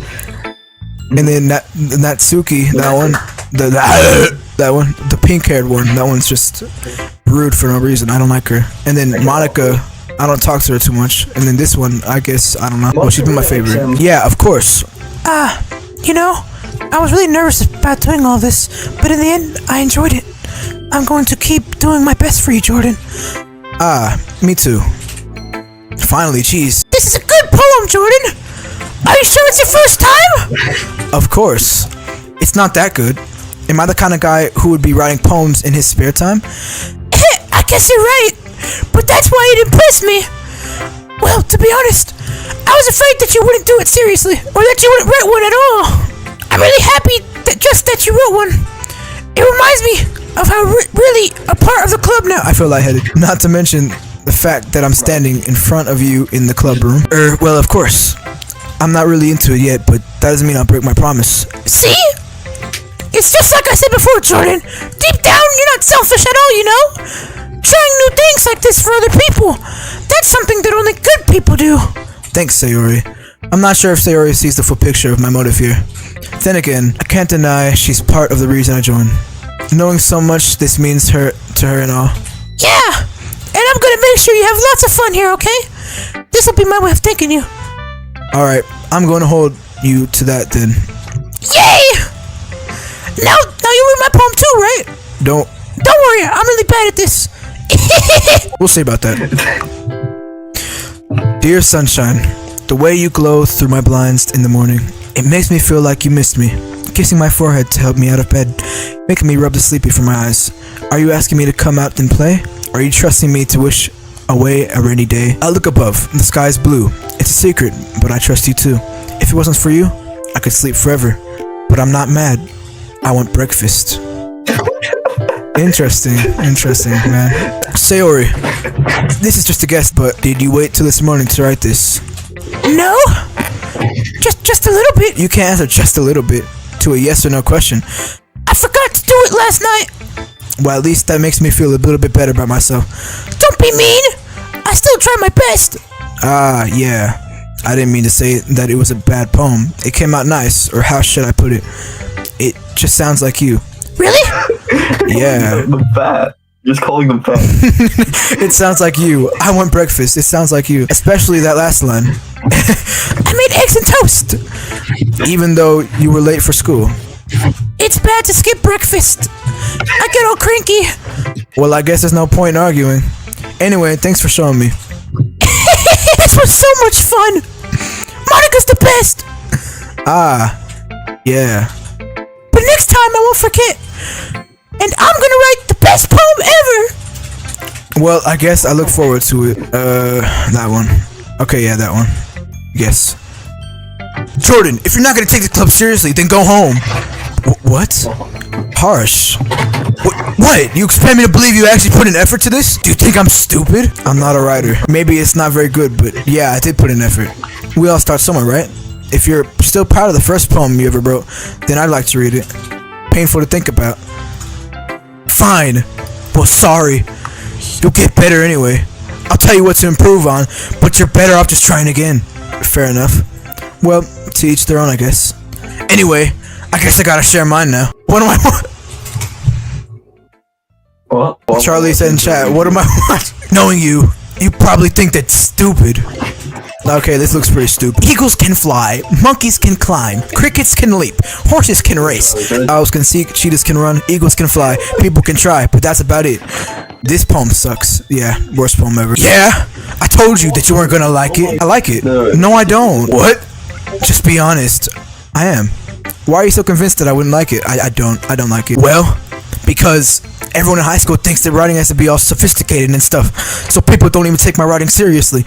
And then Natsuki, that one, that one, the pink-haired one. That one's just rude for no reason. I don't like her. And then Monica, I don't talk to her too much. And then this one, I guess, I don't know. Oh, she's been my favorite. Yeah, of course. You know, I was really nervous about doing all this, but in the end, I enjoyed it. I'm going to keep doing my best for you, Jordan. Me too. Finally, jeez. This is a good poem, Jordan! Are you sure it's your first time? Of course. It's not that good. Am I the kind of guy who would be writing poems in his spare time? I guess you're right, but that's why it impressed me. Well, to be honest, I was afraid that you wouldn't do it seriously, or that you wouldn't write one at all. I'm really happy that you wrote one. It reminds me of how really a part of the club now. I feel lightheaded. Not to mention the fact that I'm standing in front of you in the club room. Well, of course. I'm not really into it yet, but that doesn't mean I'll break my promise. See? It's just like I said before, Jordan. Deep down, you're not selfish at all, you know? Trying new things like this for other people. That's something that only good people do. Thanks, Sayori. I'm not sure if Sayori sees the full picture of my motive here. Then again, I can't deny she's part of the reason I joined. Knowing so much this means to her and all. Yeah! And I'm gonna make sure you have lots of fun here, okay? This'll be my way of thanking you. Alright, I'm going to hold you to that then. Yay! Now you read my poem too, right? Don't worry, I'm really bad at this. We'll see about that. Dear sunshine, the way you glow through my blinds in the morning, it makes me feel like you missed me. Kissing my forehead to help me out of bed, making me rub the sleepy from my eyes. Are you asking me to come out and play? Are you trusting me to wish away a rainy day? I look above, the sky is blue. It's a secret, but I trust you too. If it wasn't for you, I could sleep forever. But I'm not mad. I want breakfast. Interesting, man. Sayori, this is just a guess, but did you wait till this morning to write this? No. Just a little bit. You can't answer just a little bit to a yes or no question. I forgot to do it last night. Well, at least that makes me feel a little bit better about myself. Don't be mean. I still try my best. Yeah. I didn't mean to say that it was a bad poem. It came out nice, or how should I put it? It just sounds like you. Really? Yeah. The fat. Just calling them fat. It sounds like you. I want breakfast. It sounds like you. Especially that last line. I made eggs and toast. Even though you were late for school. It's bad to skip breakfast. I get all cranky. Well, I guess there's no point in arguing. Anyway, thanks for showing me. This was so much fun. Monica's the best. Yeah. But next time I won't forget. And I'm gonna write the best poem ever. Well, I guess I look forward to it. That one. Okay, yeah, that one. Yes. Jordan, if you're not gonna take the club seriously, then go home. What? Harsh. What? You expect me to believe you actually put an effort to this? Do you think I'm stupid? I'm not a writer. Maybe it's not very good, but yeah, I did put an effort. We all start somewhere, right? If you're still proud of the first poem you ever wrote, then I'd like to read it. Painful to think about. Fine. Well, sorry. You'll get better anyway. I'll tell you what to improve on, but you're better off just trying again. Fair enough. Well, to each their own, I guess. Anyway, I guess I gotta share mine now. What am I... What? Charlie said in chat, what am I watching? Knowing you probably think that's stupid. Okay, this looks pretty stupid. Eagles can fly, monkeys can climb, crickets can leap, horses can race, owls can seek, cheetahs can run, eagles can fly, people can try, but that's about it. This poem sucks. Yeah, worst poem ever. Yeah, I told you that you weren't gonna like it. I like it. No, I don't. What? Just be honest. I am. Why are you so convinced that I wouldn't like it? I don't like it. Well, because everyone in high school thinks that writing has to be all sophisticated and stuff, so people don't even take my writing seriously.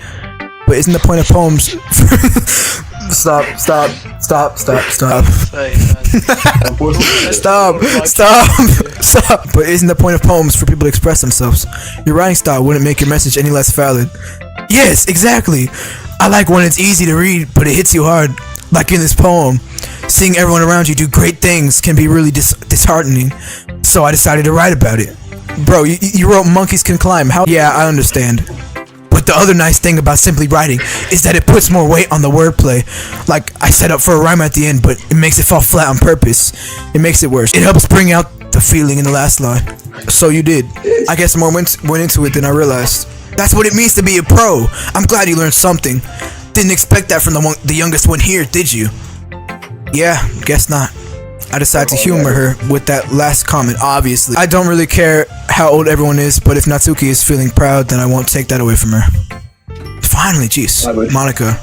But isn't the point of poems... Stop. But isn't the point of poems for people to express themselves? Your writing style wouldn't make your message any less valid. Yes, exactly. I like when it's easy to read, but it hits you hard. Like in this poem. Seeing everyone around you do great things can be really disheartening. So I decided to write about it. Bro, you wrote monkeys can climb. How? Yeah, I understand. But the other nice thing about simply writing is that it puts more weight on the wordplay. Like, I set up for a rhyme at the end, but it makes it fall flat on purpose. It makes it worse. It helps bring out the feeling in the last line. So you did. I guess more went into it than I realized. That's what it means to be a pro. I'm glad you learned something. Didn't expect that from the youngest one here, did you? Yeah, guess not. I decided to humor her with that last comment, obviously. I don't really care how old everyone is, but if Natsuki is feeling proud, then I won't take that away from her. Finally, jeez. Monica.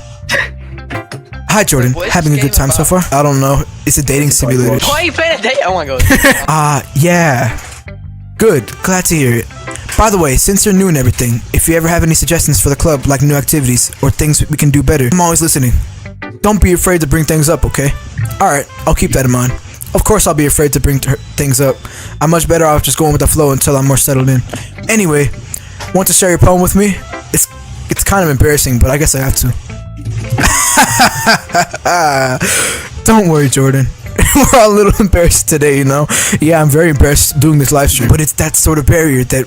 Hi, Jordan. Having a good time so far? I don't know. It's a dating simulator. Why are you playing a date? Oh my god. Yeah. Good. Glad to hear it. By the way, since you're new and everything, if you ever have any suggestions for the club, like new activities or things we can do better, I'm always listening. Don't be afraid to bring things up, okay? Alright, I'll keep that in mind. Of course I'll be afraid to bring things up. I'm much better off just going with the flow until I'm more settled in. Anyway, want to share your poem with me? It's kind of embarrassing, but I guess I have to. Don't worry, Jordan. We're all a little embarrassed today, you know? Yeah, I'm very embarrassed doing this live stream. But it's that sort of barrier that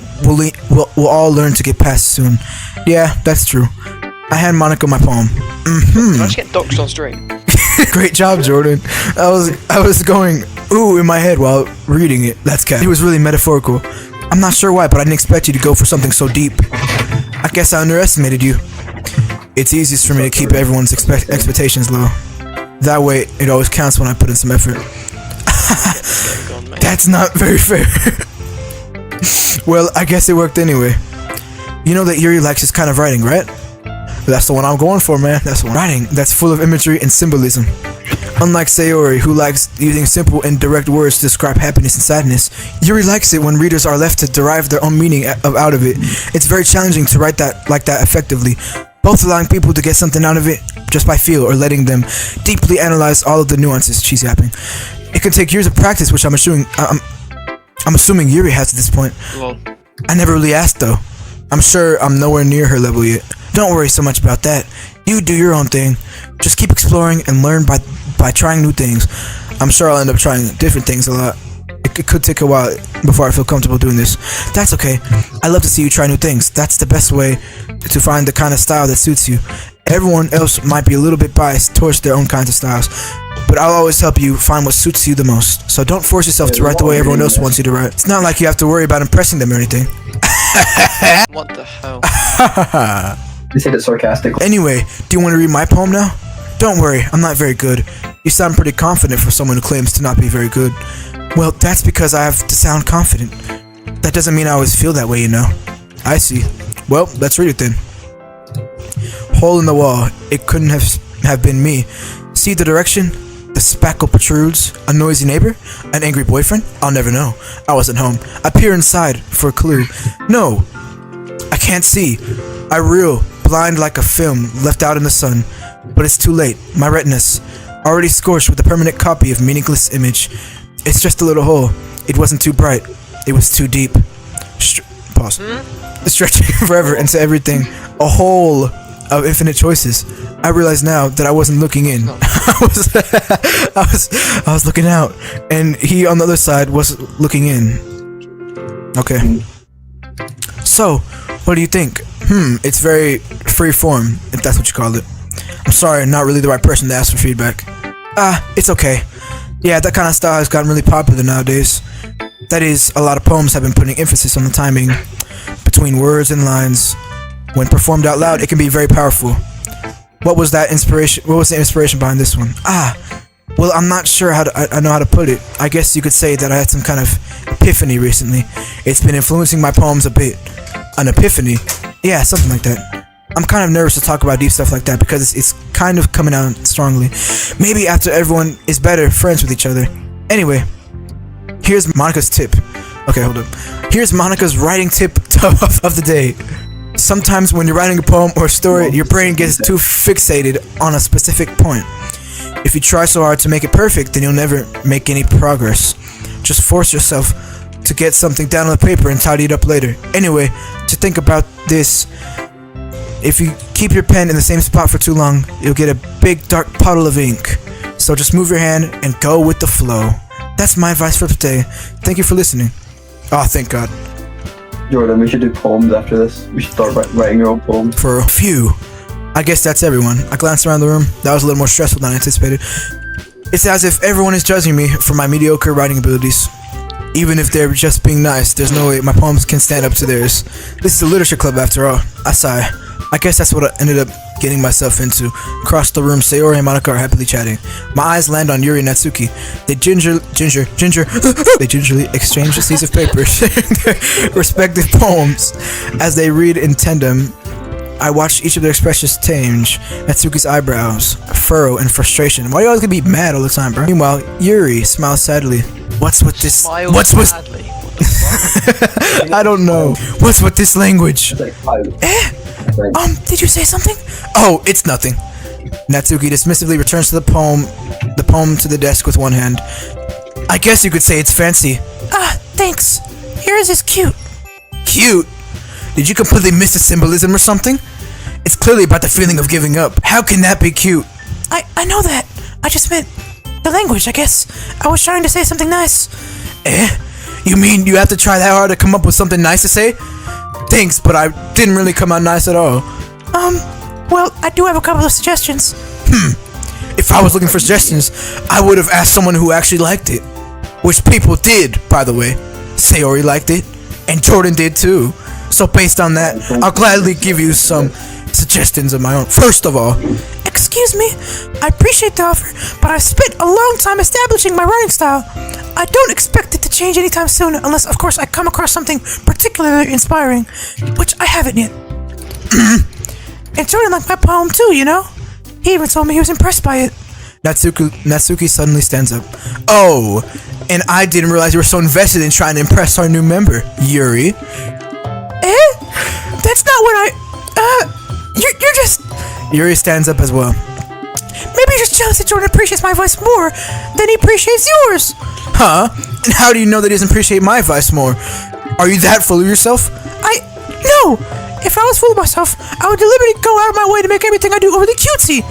we'll all learn to get past soon. Yeah, that's true. I hand Monica my poem. Did I just get doxed on stream? Great job, Jordan. I was going ooh in my head while reading it. That's cat. It was really metaphorical. I'm not sure why, but I didn't expect you to go for something so deep. I guess I underestimated you. It's easiest for me to keep everyone's expectations low. That way, it always counts when I put in some effort. That's not very fair. Well, I guess it worked anyway. You know that Yuri likes his kind of writing, right? That's the one I'm going for, man. That's the one. Writing that's full of imagery and symbolism. Unlike Sayori, who likes using simple and direct words to describe happiness and sadness, Yuri likes it when readers are left to derive their own meaning out of it. It's very challenging to write that like that effectively, both allowing people to get something out of it just by feel or letting them deeply analyze all of the nuances. She's yapping. It can take years of practice, which I'm assuming Yuri has at this point. Lol. I never really asked though. I'm sure I'm nowhere near her level yet. Don't worry so much about that. You do your own thing. Just keep exploring and learn by trying new things. I'm sure I'll end up trying different things a lot. It could take a while before I feel comfortable doing this. That's okay. I love to see you try new things. That's the best way to find the kind of style that suits you. Everyone else might be a little bit biased towards their own kinds of styles, but I'll always help you find what suits you the most. So don't force yourself to write the way everyone else wants you to write. It's not like you have to worry about impressing them or anything. What the hell? They said it sarcastically. Anyway, do you want to read my poem now? Don't worry, I'm not very good. You sound pretty confident for someone who claims to not be very good. Well, that's because I have to sound confident. That doesn't mean I always feel that way, you know. I see. Well, let's read it then. Hole in the wall. It couldn't have been me. See the direction? The spackle protrudes. A noisy neighbor? An angry boyfriend? I'll never know. I wasn't home. I peer inside for a clue. No, I can't see. I reel, blind like a film left out in the sun. But it's too late. My retina's already scorched with a permanent copy of meaningless image. It's just a little hole. It wasn't too bright. It was too deep. Pause. Stretching forever into everything. A hole of infinite choices. I realize now that I wasn't looking in. I was looking out, and he on the other side was looking in. Okay. So, what do you think? It's very free form, if that's what you call it. I'm sorry, I'm not really the right person to ask for feedback. It's okay. Yeah, that kind of style has gotten really popular nowadays. That is, a lot of poems have been putting emphasis on the timing between words and lines. When performed out loud, it can be very powerful. What was the inspiration behind this one? Well, I'm not sure how I know how to put it. I guess you could say that I had some kind of epiphany recently. It's been influencing my poems a bit. An epiphany? Yeah, something like that. I'm kind of nervous to talk about deep stuff like that because it's kind of coming out strongly. Maybe after everyone is better friends with each other. Anyway, here's Monica's tip. Okay, hold up. Here's Monica's writing tip of the day. Sometimes when you're writing a poem or a story, your brain gets too fixated on a specific point. If you try so hard to make it perfect, then you'll never make any progress. Just force yourself to get something down on the paper and tidy it up later. Anyway, to think about this, if you keep your pen in the same spot for too long, you'll get a big dark puddle of ink. So just move your hand and go with the flow. That's my advice for today. Thank you for listening. Oh, thank God. Jordan, we should do poems after this. We should start writing our own poems. For a few. I guess that's everyone. I glanced around the room. That was a little more stressful than I anticipated. It's as if everyone is judging me for my mediocre writing abilities. Even if they're just being nice, there's no way my poems can stand up to theirs. This is a literature club after all. I sigh. I guess that's what I ended up getting myself into. Across the room, Sayori and Monica are happily chatting. My eyes land on Yuri and Natsuki. They they gingerly exchange sheets of paper, sharing their respective poems. As they read in tandem, I watch each of their expressions change. Natsuki's eyebrows furrow in frustration. Why do you always gonna be mad all the time, bro? Meanwhile, Yuri smiles sadly. What's with this? Sadly. I don't know. What's with this language? Did you say something? Oh, it's nothing. Natsuki dismissively returns to the poem to the desk with one hand. I guess you could say it's fancy. Thanks. Yours is cute. Cute? Did you completely miss the symbolism or something? It's clearly about the feeling of giving up. How can that be cute? I know that. I just meant the language, I guess. I was trying to say something nice. Eh? You mean you have to try that hard to come up with something nice to say? Thanks, but I didn't really come out nice at all. Well, I do have a couple of suggestions. If I was looking for suggestions, I would have asked someone who actually liked it. Which people did, by the way. Sayori liked it, and Jordan did too. So based on that, I'll gladly give you some suggestions of my own. First of all, Excuse me, I appreciate the offer, but I've spent a long time establishing my writing style. I don't expect it to change anytime soon, unless, of course, I come across something particularly inspiring, which I haven't yet. And Jordan liked my poem too, you know? He even told me he was impressed by it. Natsuki suddenly stands up. Oh, and I didn't realize you were so invested in trying to impress our new member, Yuri. Eh? That's not what you're just... Yuri stands up as well. Maybe you're just jealous that Jordan appreciates my voice more than he appreciates yours. Huh? And how do you know that he doesn't appreciate my advice more? Are you that full of yourself? No! If I was full of myself, I would deliberately go out of my way to make everything I do overly cutesy.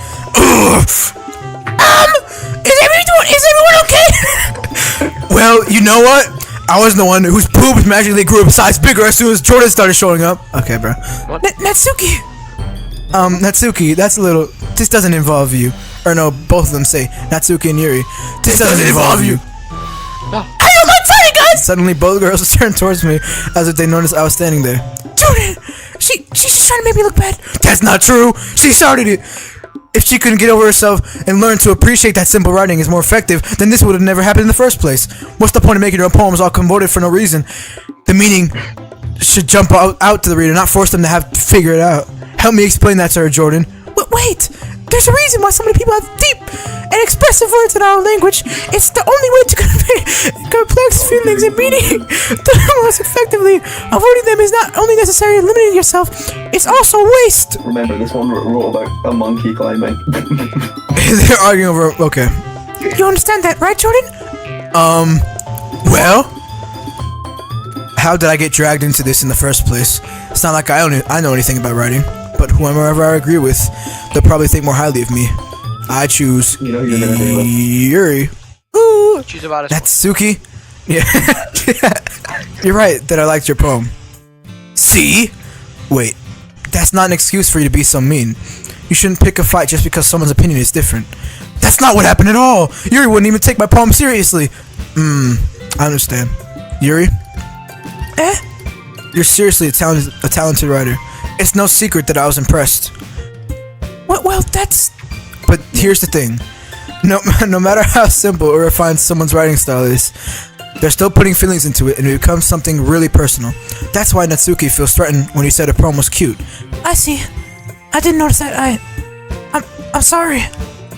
Is everyone okay? Well, you know what? I wasn't the one whose boobs magically grew a size bigger as soon as Jordan started showing up. Okay, bro. Natsuki! Natsuki, that's a little... This doesn't involve you. Or no, both of them say, Natsuki and Yuri. This doesn't involve you. I don't like fighting, guys! Suddenly, both girls turned towards me as if they noticed I was standing there. Jordan! She's just trying to make me look bad. That's not true! She started it! If she couldn't get over herself and learn to appreciate that simple writing is more effective, then this would have never happened in the first place. What's the point of making her poems all convoluted for no reason? The meaning should jump out to the reader, not force them to have to figure it out. Help me explain that to her, Jordan. Wait! There's a reason why so many people have deep and expressive words in our language. It's the only way to convey complex feelings and meaning the most effectively. Avoiding them is not only necessary in limiting yourself, it's also waste. Remember, this one wrote about a monkey climbing. They're arguing over... Okay. You understand that, right, Jordan? Well... How did I get dragged into this in the first place? It's not like I know anything about writing. But whoever I agree with, they'll probably think more highly of me. I choose Yuri. Ooh, Choose about us. Natsuki. Yeah. You're right that I liked your poem. See? Wait, that's not an excuse for you to be so mean. You shouldn't pick a fight just because someone's opinion is different. That's not what happened at all. Yuri wouldn't even take my poem seriously. I understand. Yuri? Eh? You're seriously a talented writer. It's no secret that I was impressed. Well, that's... But here's the thing. No matter how simple or refined someone's writing style is, they're still putting feelings into it and it becomes something really personal. That's why Natsuki feels threatened when he said a poem was cute. I see. I didn't notice that. I'm sorry.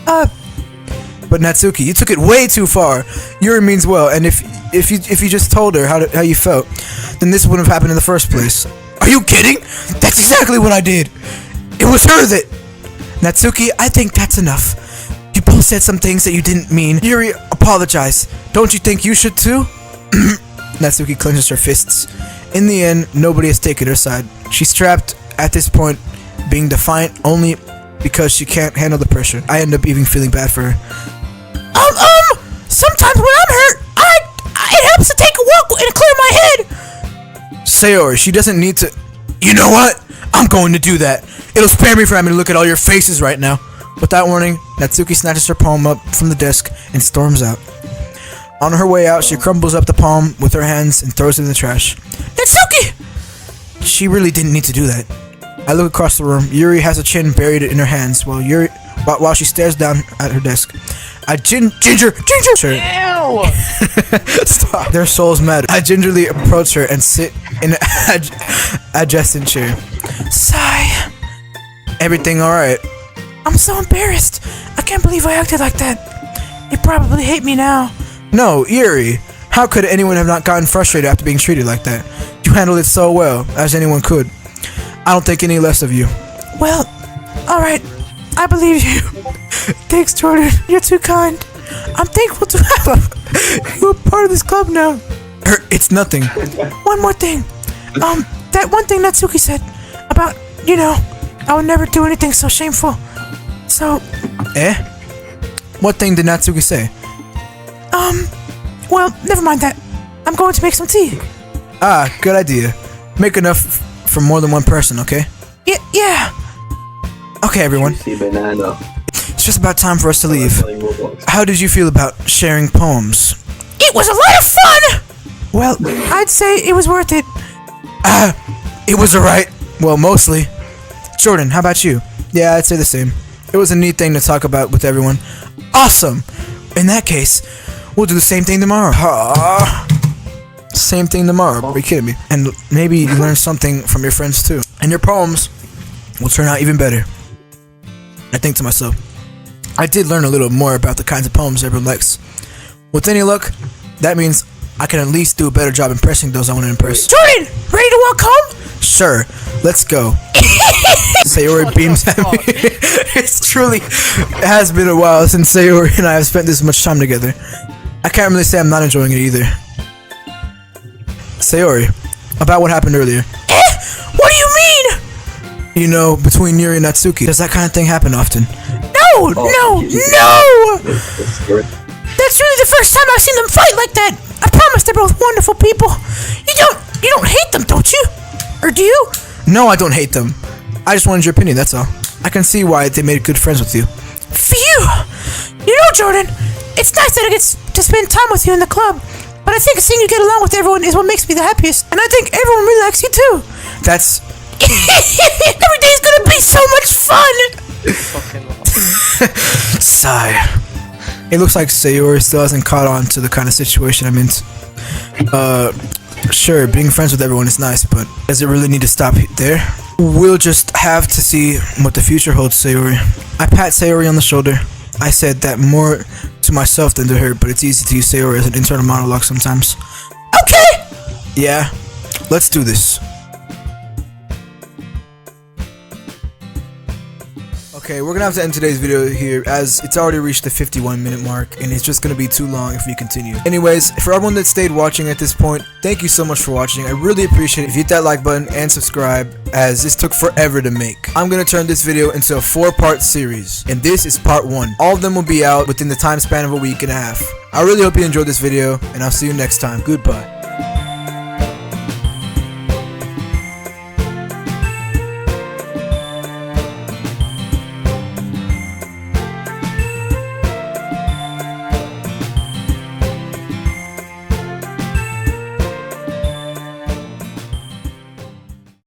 But Natsuki, you took it way too far. Yuri means well, and if you just told her how you felt, then this wouldn't have happened in the first place. Are you kidding? That's exactly what I did. It was her that... Natsuki, I think that's enough. You both said some things that you didn't mean. Yuri, apologize. Don't you think you should too? Natsuki clenches her fists. In the end, nobody has taken her side. She's trapped at this point, being defiant only because she can't handle the pressure. I end up even feeling bad for her. Sometimes when I'm hurt, it helps to take a walk and clear my head. Sayori, she doesn't need to... You know what? I'm going to do that. It'll spare me from having to look at all your faces right now. Without warning, Natsuki snatches her poem up from the desk and storms out. On her way out, she crumbles up the poem with her hands and throws it in the trash. Natsuki! She really didn't need to do that. I look across the room. Yuri has a chin buried in her hands while she stares down at her desk. I ginger! Ew! Stop. Their souls met. I gingerly approach her and sit in an adjacent chair. Sigh. Everything alright? I'm so embarrassed. I can't believe I acted like that. You probably hate me now. No, Yuri. How could anyone have not gotten frustrated after being treated like that? You handled it so well, as anyone could. I don't think any less of you. Well, alright. I believe you. Thanks, Jordan. You're too kind. I'm thankful to have you a part of this club now. It's nothing. One more thing. That one thing Natsuki said about, I would never do anything so shameful. So... Eh? What thing did Natsuki say? Well, never mind that. I'm going to make some tea. Ah, good idea. Make enough for more than one person, okay? Yeah. Okay, everyone. Juicy banana. It's just about time for us to leave. Playing Roblox. How did you feel about sharing poems? It was a lot of fun! Well, I'd say it was worth it. It was alright. Well, mostly. Jordan, how about you? Yeah, I'd say the same. It was a neat thing to talk about with everyone. Awesome! In that case, we'll do the same thing tomorrow. Same thing tomorrow. Are you kidding me? And maybe you learn something from your friends too. And your poems will turn out even better. I think to myself, I did learn a little more about the kinds of poems everyone likes. With any luck, that means I can at least do a better job impressing those I want to impress. Jordan, ready to walk home? Sure, let's go. Sayori beams at me. It has been a while since Sayori and I have spent this much time together. I can't really say I'm not enjoying it either. Sayori, about what happened earlier. What do you mean? You know, between Yuri and Natsuki, does that kind of thing happen often? No! That's scary. That's really the first time I've seen them fight like that. I promise they're both wonderful people. You don't hate them, don't you? Or do you? No, I don't hate them. I just wanted your opinion, that's all. I can see why they made good friends with you. Phew! You know, Jordan, it's nice that I get to spend time with you in the club. But I think seeing you get along with everyone is what makes me the happiest. And I think everyone really likes you too. That's... Every day's gonna be so much fun! Fucking love. Sigh. It looks like Sayori still hasn't caught on to the kind of situation I'm in. Sure, being friends with everyone is nice, but does it really need to stop there? We'll just have to see what the future holds, Sayori. I pat Sayori on the shoulder. I said that more to myself than to her, but it's easy to use Sayori as an internal monologue sometimes. Okay! Yeah, let's do this. Okay, we're gonna have to end today's video here as it's already reached the 51-minute mark and it's just gonna be too long if we continue. Anyways, for everyone that stayed watching at this point, thank you so much for watching. I really appreciate it if you hit that like button and subscribe as this took forever to make. I'm gonna turn this video into a 4-part series and this is part 1. All of them will be out within the time span of a week and a half. I really hope you enjoyed this video and I'll see you next time. Goodbye.